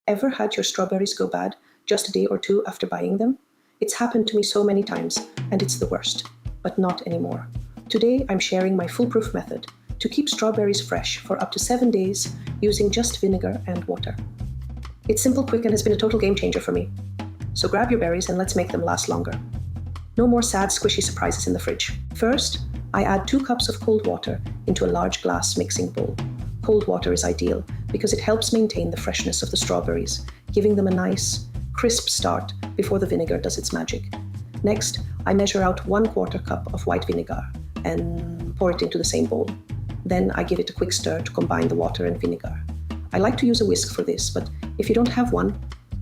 Ever had your strawberries go bad just a day or two after buying them? It's happened to me so many times, and it's the worst, but not anymore. Today, I'm sharing my foolproof method to keep strawberries fresh for up to 7 days using just vinegar and water. It's simple, quick, and has been a total game changer for me. So grab your berries and let's make them last longer. No more sad, squishy surprises in the fridge. First, I add 2 cups of cold water into a large glass mixing bowl. Cold water is ideal because it helps maintain the freshness of the strawberries, giving them a nice, crisp start before the vinegar does its magic. Next, I measure out 1/4 cup of white vinegar and pour it into the same bowl. Then I give it a quick stir to combine the water and vinegar. I like to use a whisk for this, but if you don't have one,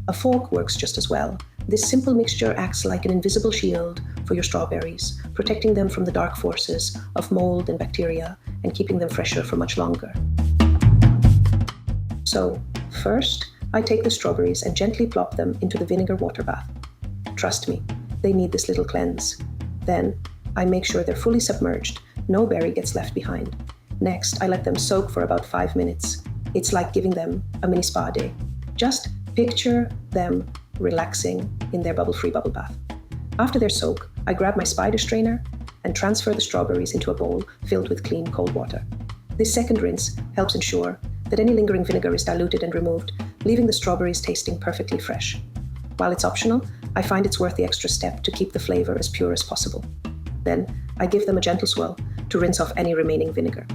a fork works just as well. This simple mixture acts like an invisible shield for your strawberries, protecting them from the dark forces of mold and bacteria and keeping them fresher for much longer. So, first, I take the strawberries and gently plop them into the vinegar water bath. Trust me, they need this little cleanse. Then, I make sure they're fully submerged, no berry gets left behind. Next, I let them soak for about 5 minutes. It's like giving them a mini spa day. Just picture them relaxing in their bubble-free bubble bath. After their soak, I grab my spider strainer and transfer the strawberries into a bowl filled with clean, cold water. This second rinse helps ensure that any lingering vinegar is diluted and removed, leaving the strawberries tasting perfectly fresh. While it's optional, I find it's worth the extra step to keep the flavor as pure as possible. Then, I give them a gentle swirl to rinse off any remaining vinegar.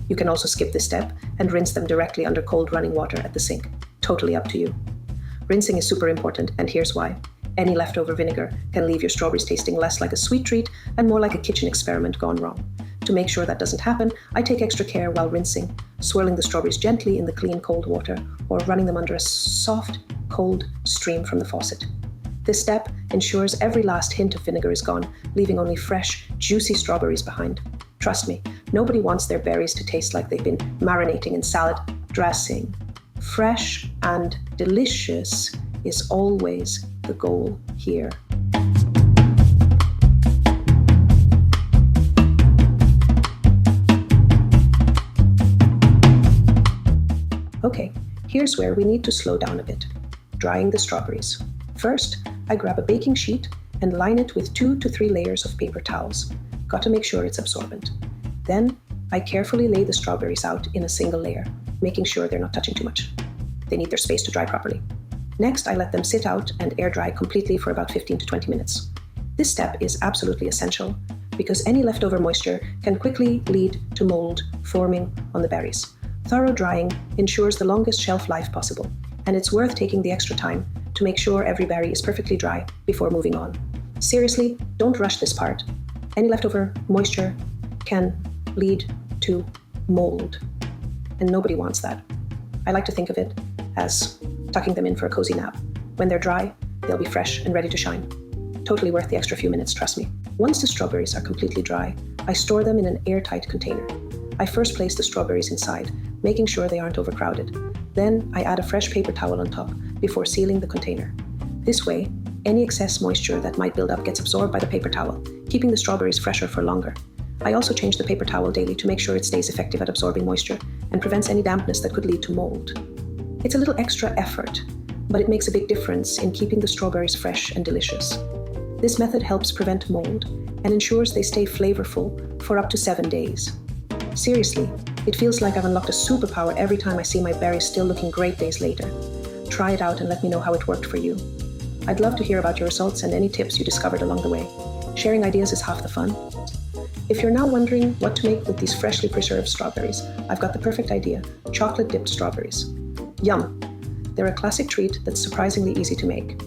You can also skip this step and rinse them directly under cold running water at the sink. Totally up to you. Rinsing is super important, and here's why. Any leftover vinegar can leave your strawberries tasting less like a sweet treat and more like a kitchen experiment gone wrong. To make sure that doesn't happen, I take extra care while rinsing, swirling the strawberries gently in the clean cold water or running them under a soft, cold stream from the faucet. This step ensures every last hint of vinegar is gone, leaving only fresh, juicy strawberries behind. Trust me, nobody wants their berries to taste like they've been marinating in salad dressing. Fresh and delicious is always the goal here. Okay, here's where we need to slow down a bit. Drying the strawberries. First, I grab a baking sheet and line it with 2 to 3 layers of paper towels. Got to make sure it's absorbent. Then, I carefully lay the strawberries out in a single layer, making sure they're not touching too much. They need their space to dry properly. Next, I let them sit out and air dry completely for about 15 to 20 minutes. This step is absolutely essential because any leftover moisture can quickly lead to mold forming on the berries. Thorough drying ensures the longest shelf life possible, and it's worth taking the extra time to make sure every berry is perfectly dry before moving on. Seriously, don't rush this part. Any leftover moisture can lead to mold, and nobody wants that. I like to think of it as tucking them in for a cozy nap. When they're dry, they'll be fresh and ready to shine. Totally worth the extra few minutes, trust me. Once the strawberries are completely dry, I store them in an airtight container. I first place the strawberries inside, making sure they aren't overcrowded. Then I add a fresh paper towel on top before sealing the container. This way, any excess moisture that might build up gets absorbed by the paper towel, keeping the strawberries fresher for longer. I also change the paper towel daily to make sure it stays effective at absorbing moisture and prevents any dampness that could lead to mold. It's a little extra effort, but it makes a big difference in keeping the strawberries fresh and delicious. This method helps prevent mold and ensures they stay flavorful for up to 7 days. Seriously, it feels like I've unlocked a superpower every time I see my berries still looking great days later. Try it out and let me know how it worked for you. I'd love to hear about your results and any tips you discovered along the way. Sharing ideas is half the fun. If you're now wondering what to make with these freshly preserved strawberries, I've got the perfect idea: chocolate-dipped strawberries. Yum! They're a classic treat that's surprisingly easy to make.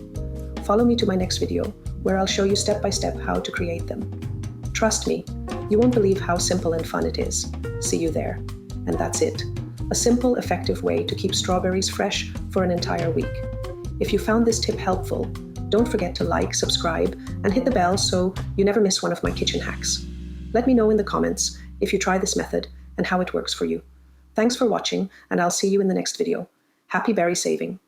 Follow me to my next video, where I'll show you step-by-step how to create them. Trust me, you won't believe how simple and fun it is. See you there. And that's it. A simple, effective way to keep strawberries fresh for an entire week. If you found this tip helpful, don't forget to like, subscribe, and hit the bell so you never miss one of my kitchen hacks. Let me know in the comments if you try this method and how it works for you. Thanks for watching, and I'll see you in the next video. Happy berry saving!